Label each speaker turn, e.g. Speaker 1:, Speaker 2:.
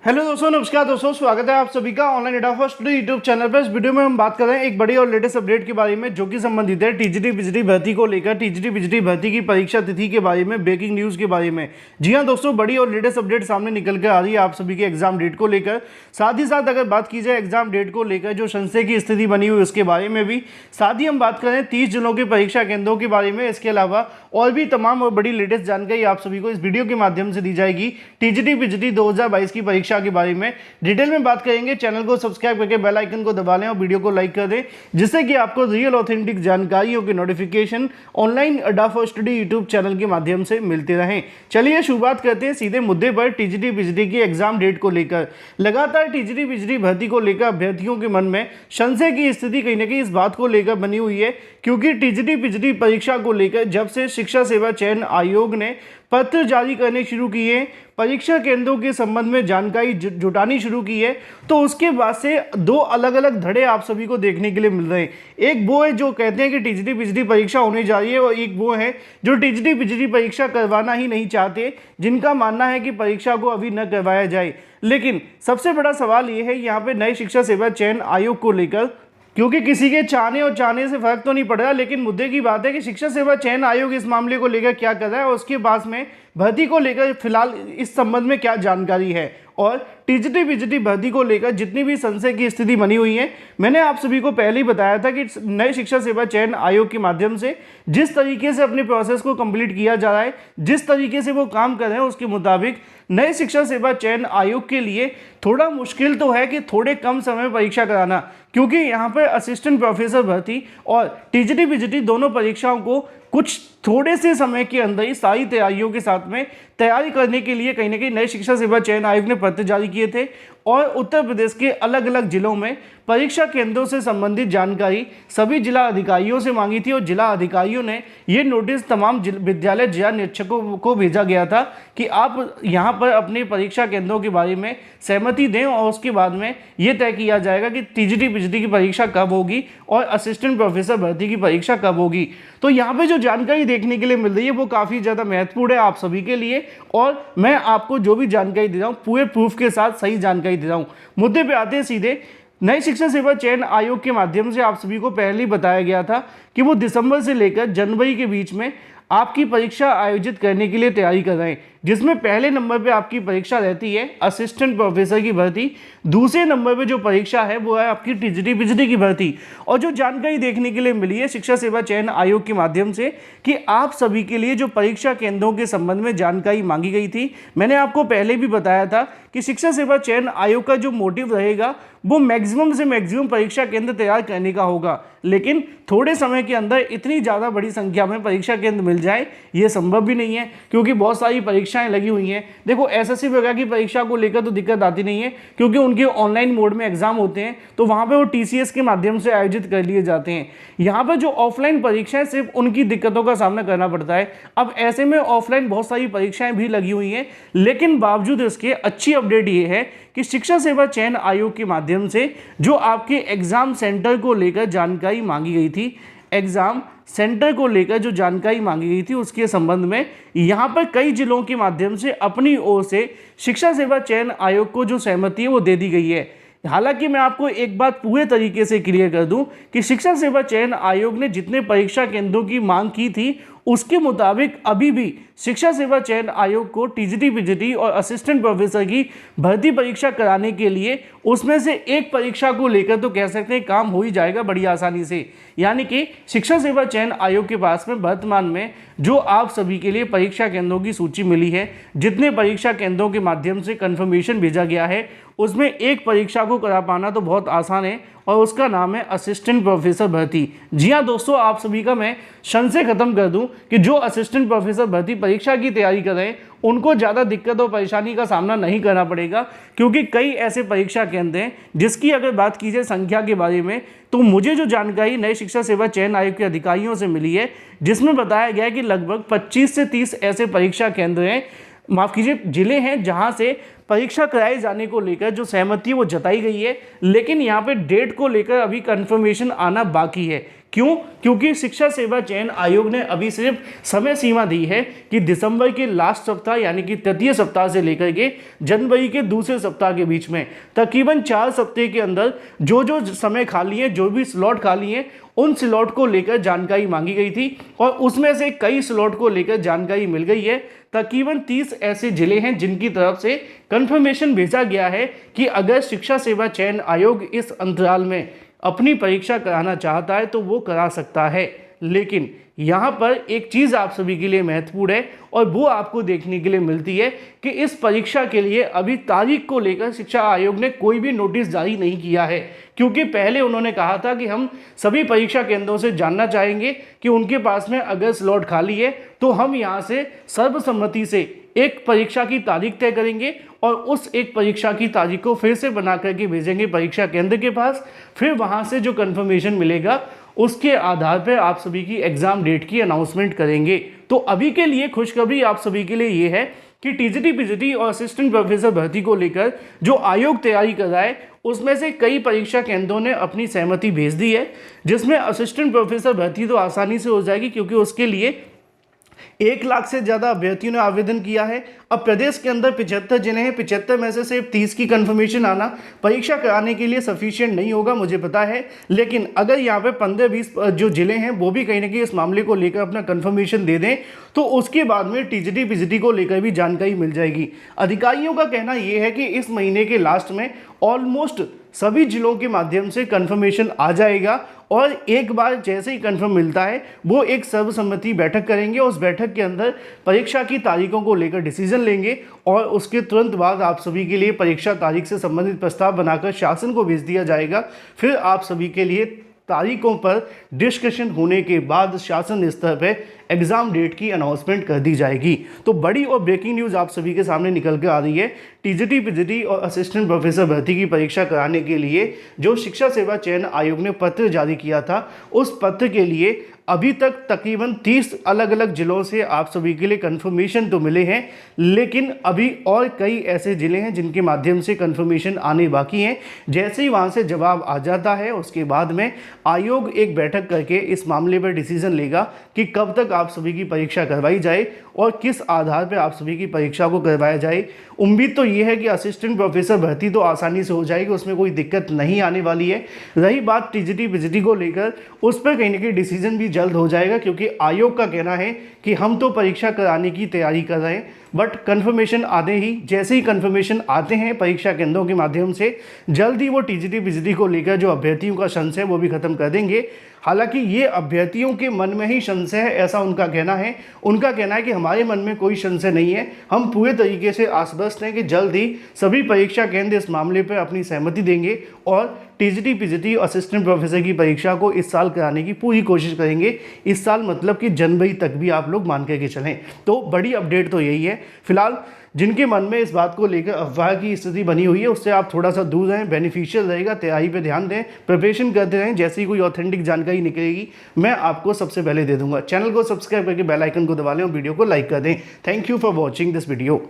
Speaker 1: Hello दोस्तों, नमस्कार दोस्तों, स्वागत है आप सभी का online data for study YouTube channel पर। इस वीडियो में हम बात कर रहे हैं एक बड़ी और लेटेस्ट अपडेट के बारे में जो कि संबंधित है टीजीटी पीजीटी भर्ती को लेकर। टीजीटी पीजीटी भर्ती की परीक्षा तिथि के बारे में, ब्रेकिंग न्यूज़ के बारे में। जी हाँ दोस्तों, बड़ी और लेटेस्ट अपडेट सामने निकल कर आ रही है आप सभी के एग्जाम डेट को लेकर। साथ ही साथ अगर बात की जाए एग्जाम डेट को लेकर जो संशय की स्थिति बनी हुई उसके बारे में भी, साथ ही हम बात करें 30 जिलों के परीक्षा केंद्रों के बारे में। इसके अलावा और भी तमाम और बड़ी लेटेस्ट जानकारी आप सभी को इस वीडियो के माध्यम से दी जाएगी टीजीटी पीजीटी 2022 की परीक्षा के बारे में डिटेल में बात करेंगे। चैनल को सब्सक्राइब करके बेल आइकन को दबा लें और वीडियो को लाइक कर दें, जिससे कि आपको रियल ऑथेंटिक जानकारियों की नोटिफिकेशन ऑनलाइन अड्डा फॉर स्टडी यूट्यूब चैनल के माध्यम से मिलते रहें। चलिए शुरुआत करते हैं सीधे मुद्दे पर टीजीटी पीजीटी की एग्जाम डेट को लेकर। लगातार टीजीटी पीजीटी भर्ती को लेकर अभ्यर्थियों के मन में संशय की स्थिति कहीं ना कहीं इस बात को लेकर बनी हुई है, क्योंकि टीजीटी पीजीटी परीक्षा को लेकर जब से शिक्षा सेवा चयन आयोग ने पत्र जारी करने शुरू किए, परीक्षा केंद्रों के संबंध में जानकारी जुटानी शुरू की है, तो उसके बाद से दो अलग अलग धड़े आप सभी को देखने के लिए मिल रहे हैं। एक वो है जो कहते हैं कि टीजीटी पीजीटी परीक्षा होने जा रही है, और एक वो है जो टीजीटी पीजीटी परीक्षा करवाना ही नहीं चाहते, जिनका मानना है कि परीक्षा को अभी न करवाया जाए। लेकिन सबसे बड़ा सवाल ये है यहाँ पे नए शिक्षा सेवा चयन आयोग को लेकर, क्योंकि किसी के चाहने और चाहने से फर्क तो नहीं पड़ रहा, लेकिन मुद्दे की बात है कि शिक्षा सेवा चयन आयोग इस मामले को लेकर क्या कर रहा है और उसके पास में भर्ती को लेकर फिलहाल इस संबंध में क्या जानकारी है। और टीजीटी पीजीटी भर्ती को लेकर जितनी भी संशय की स्थिति बनी हुई है, मैंने आप सभी को पहले ही बताया था कि नए शिक्षा सेवा चयन आयोग के माध्यम से जिस तरीके से अपने प्रोसेस को कंप्लीट किया जा रहा है, जिस तरीके से वो काम कर रहे हैं, उसके मुताबिक नए शिक्षा सेवा चयन आयोग के लिए थोड़ा मुश्किल तो है कि थोड़े कम समय में परीक्षा कराना, क्योंकि यहाँ पर असिस्टेंट प्रोफेसर भर्ती और टीजीटी पीजीटी दोनों परीक्षाओं को कुछ थोड़े से समय के अंदर ही सारी तैयारियों के साथ में तैयारी करने के लिए कहीं ना कहीं नए शिक्षा सेवा चयन आयोग ने पत्र जारी किए थे, और उत्तर प्रदेश के अलग अलग जिलों में परीक्षा केंद्रों से संबंधित जानकारी सभी जिला अधिकारियों से मांगी थी, और जिला अधिकारियों ने ये नोटिस तमाम विद्यालय जिला निरीक्षकों को भेजा गया था कि आप यहाँ पर अपने परीक्षा केंद्रों के बारे में सहमति दें, और उसके बाद में ये तय किया जाएगा कि टीजीटी पीजीटी की परीक्षा कब होगी और असिस्टेंट प्रोफेसर भर्ती की परीक्षा कब होगी। तो यहाँ पे जो जानकारी देखने के लिए मिल रही है वो काफ़ी ज़्यादा महत्वपूर्ण है आप सभी के लिए, और मैं आपको जो भी जानकारी दे रहा हूँ पूरे प्रूफ के साथ सही जानकारी दे रहा हूँ। मुद्दे पे आते हैं सीधे। नई शिक्षा सेवा चयन आयोग के माध्यम से आप सभी को पहले ही बताया गया था कि वो दिसंबर से लेकर जनवरी के बीच में आपकी परीक्षा आयोजित करने के लिए तैयारी कर रहे हैं, जिसमें पहले नंबर पे आपकी परीक्षा रहती है असिस्टेंट प्रोफेसर की भर्ती, दूसरे नंबर पे जो परीक्षा है वो है आपकी टीजीटी पीजीटी की भर्ती। और जो जानकारी देखने के लिए मिली है शिक्षा सेवा चयन आयोग के माध्यम से कि आप सभी के लिए जो परीक्षा केंद्रों के संबंध में जानकारी मांगी गई थी, मैंने आपको पहले भी बताया था कि शिक्षा सेवा चयन आयोग का जो मोटिव रहेगा वो मैक्सिमम से मैक्सिमम परीक्षा केंद्र तैयार करने का होगा, लेकिन थोड़े समय के अंदर इतनी ज़्यादा बड़ी संख्या में परीक्षा केंद्र मिल जाए ये संभव भी नहीं है, क्योंकि बहुत सारी परीक्षाएं लगी हुई हैं। देखो एसएससी वगैरह की परीक्षा को लेकर तो दिक्कत आती नहीं है, क्योंकि उनके ऑनलाइन मोड में एग्जाम होते हैं, तो वहाँ पे वो टीसीएस के माध्यम से आयोजित कर लिए जाते हैं। यहाँ पर जो ऑफलाइन परीक्षाएं सिर्फ उनकी दिक्कतों का सामना करना पड़ता है। अब ऐसे में ऑफलाइन बहुत सारी परीक्षाएं भी लगी हुई हैं, लेकिन बावजूद इसके अच्छी अपडेट ये है कि शिक्षा सेवा चयन आयोग के माध्यम से जो आपके एग्जाम सेंटर को लेकर जानकारी मांगी गई थी, एग्जाम सेंटर को लेकर जो जानकारी मांगी गई थी उसके संबंध में यहाँ पर कई जिलों के माध्यम से अपनी ओर से शिक्षा सेवा चयन आयोग को जो सहमति है वो दे दी गई है। हालांकि मैं आपको एक बात पूरे तरीके से क्लियर कर दूं कि शिक्षा सेवा चयन आयोग ने जितने परीक्षा केंद्रों की मांग की थी उसके मुताबिक अभी भी शिक्षा सेवा चयन आयोग को टीजीटी पीजीटी और असिस्टेंट प्रोफेसर की भर्ती परीक्षा कराने के लिए उसमें से एक परीक्षा को लेकर तो कह सकते हैं काम हो ही जाएगा बड़ी आसानी से। यानी कि शिक्षा सेवा चयन आयोग के पास में वर्तमान में जो आप सभी के लिए परीक्षा केंद्रों की सूची मिली है, जितने परीक्षा केंद्रों के माध्यम से कन्फर्मेशन भेजा गया है, उसमें एक परीक्षा को करा पाना तो बहुत आसान है, और उसका नाम है असिस्टेंट प्रोफेसर भर्ती। जी हाँ दोस्तों, आप सभी का मैं संशय खत्म कर दूं कि जो असिस्टेंट प्रोफेसर भर्ती परीक्षा की तैयारी कर रहे हैं उनको ज़्यादा दिक्कत और परेशानी का सामना नहीं करना पड़ेगा, क्योंकि कई ऐसे परीक्षा केंद्र हैं जिसकी अगर बात की जाए संख्या के बारे में, तो मुझे जो जानकारी नई शिक्षा सेवा चयन आयोग के अधिकारियों से मिली है, जिसमें बताया गया है कि लगभग 25 से 30 ऐसे परीक्षा केंद्र हैं, माफ़ कीजिए जिले हैं, जहां से परीक्षा कराए जाने को लेकर जो सहमति वो जताई गई है, लेकिन यहाँ पे डेट को लेकर अभी कंफर्मेशन आना बाकी है क्यों? क्योंकि शिक्षा सेवा चयन आयोग ने अभी सिर्फ समय सीमा दी है कि दिसंबर के लास्ट सप्ताह यानी कि तृतीय सप्ताह से लेकर के जनवरी के दूसरे सप्ताह के बीच में तकरीबन 4 सप्ताह के अंदर जो जो समय खाली है, जो भी स्लॉट खाली है, उन स्लॉट को लेकर जानकारी मांगी गई थी और उसमें से कई स्लॉट को लेकर जानकारी मिल गई है। तकरीबन 30 ऐसे जिले हैं जिनकी तरफ से कंफर्मेशन भेजा गया है कि अगर शिक्षा सेवा चयन आयोग इस अंतराल में अपनी परीक्षा कराना चाहता है तो वो करा सकता है। लेकिन यहाँ पर एक चीज़ आप सभी के लिए महत्वपूर्ण है और वो आपको देखने के लिए मिलती है कि इस परीक्षा के लिए अभी तारीख को लेकर शिक्षा आयोग ने कोई भी नोटिस जारी नहीं किया है। क्योंकि पहले उन्होंने कहा था कि हम सभी परीक्षा केंद्रों से जानना चाहेंगे कि उनके पास में अगर स्लॉट खाली है तो हम यहाँ से सर्वसम्मति से एक परीक्षा की तारीख तय करेंगे और उस एक परीक्षा की तारीख को फिर से बना करके भेजेंगे परीक्षा केंद्र के पास। फिर वहाँ से जो कंफर्मेशन मिलेगा उसके आधार पर आप सभी की एग्ज़ाम डेट की अनाउंसमेंट करेंगे। तो अभी के लिए खुशखबरी आप सभी के लिए ये है कि टीजीटी पीजीटी और असिस्टेंट प्रोफेसर भर्ती को लेकर जो आयोग तैयारी कर रहा है उसमें से कई परीक्षा केंद्रों ने अपनी सहमति भेज दी है, जिसमें असिस्टेंट प्रोफेसर भर्ती तो आसानी से हो जाएगी क्योंकि उसके लिए 1 लाख से ज़्यादा अभ्यर्थियों ने आवेदन किया है। अब प्रदेश के अंदर 75 जिले हैं, 75 में से सिर्फ 30 की कंफर्मेशन आना परीक्षा कराने के लिए सफिशिएंट नहीं होगा, मुझे पता है। लेकिन अगर यहाँ पे 15-20 जो जिले हैं वो भी कहीं ना कहीं इस मामले को लेकर अपना कंफर्मेशन दे दें तो उसके बाद में टीजीटी पीजीटी को लेकर भी जानकारी मिल जाएगी। अधिकारियों का कहना यह है कि इस महीने के लास्ट में ऑलमोस्ट सभी जिलों के माध्यम से कंफर्मेशन आ जाएगा और एक बार जैसे ही कंफर्म मिलता है वो एक सर्वसम्मति बैठक करेंगे। उस बैठक के अंदर परीक्षा की तारीखों को लेकर डिसीजन लेंगे और उसके तुरंत बाद आप सभी के लिए परीक्षा तारीख से संबंधित प्रस्ताव बनाकर शासन को भेज दिया जाएगा। फिर आप सभी के लिए तारीखों पर डिस्कशन होने के बाद शासन स्तर पर एग्ज़ाम डेट की अनाउंसमेंट कर दी जाएगी। तो बड़ी और ब्रेकिंग न्यूज़ आप सभी के सामने निकल कर आ रही है। टीजीटी पीजीटी और असिस्टेंट प्रोफेसर भर्ती की परीक्षा कराने के लिए जो शिक्षा सेवा चयन आयोग ने पत्र जारी किया था, उस पत्र के लिए अभी तक तकरीबन 30 अलग अलग जिलों से आप सभी के लिए कंफर्मेशन तो मिले हैं, लेकिन अभी और कई ऐसे ज़िले हैं जिनके माध्यम से कंफर्मेशन आने बाकी हैं। जैसे ही वहाँ से जवाब आ जाता है उसके बाद में आयोग एक बैठक करके इस मामले पर डिसीजन लेगा कि कब तक आप सभी की परीक्षा करवाई जाए और किस आधार पर आप सभी की परीक्षा को करवाया जाए। उम्मीद तो ये है कि असिस्टेंट प्रोफेसर भर्ती तो आसानी से हो जाएगी, उसमें कोई दिक्कत नहीं आने वाली है। रही बात टीजीटी पीजीटी को लेकर, उस पर कहीं ना कहीं डिसीजन भी जल्द हो जाएगा क्योंकि आयोग का कहना है कि हम तो परीक्षा कराने की तैयारी कर रहे हैं, बट कंफर्मेशन आते ही जैसे ही कंफर्मेशन आते हैं परीक्षा केंद्रों के माध्यम से जल्द ही वो टीजीटी पीजीटी को लेकर जो अभ्यर्थियों का संशय है वो भी खत्म कर देंगे। हालांकि ये अभ्यर्थियों के मन में ही संशय है ऐसा उनका कहना है। उनका कहना है कि हमारे मन में कोई संशय नहीं है, हम पूरे तरीके से आश्वस्त हैं कि जल्द ही सभी परीक्षा केंद्र इस मामले पर अपनी सहमति देंगे और टीजीटी पीजीटी असिस्टेंट प्रोफेसर की परीक्षा को इस साल कराने की पूरी कोशिश करेंगे। इस साल मतलब कि जनवरी तक भी आप लोग मान करके चलें। तो बड़ी अपडेट तो यही है। फिलहाल जिनके मन में इस बात को लेकर अफवाह की स्थिति बनी हुई है उससे आप थोड़ा सा दूर रहें, बेनिफिशियल रहेगा। तैयारी पे ध्यान दें, प्रिपरेशन करते रहें। जैसे ही कोई ऑथेंटिक जानकारी निकलेगी मैं आपको सबसे पहले दे दूंगा। चैनल को सब्सक्राइब करके बेल आइकन को दबा लें और वीडियो को लाइक कर दें। Thank you for watching this video.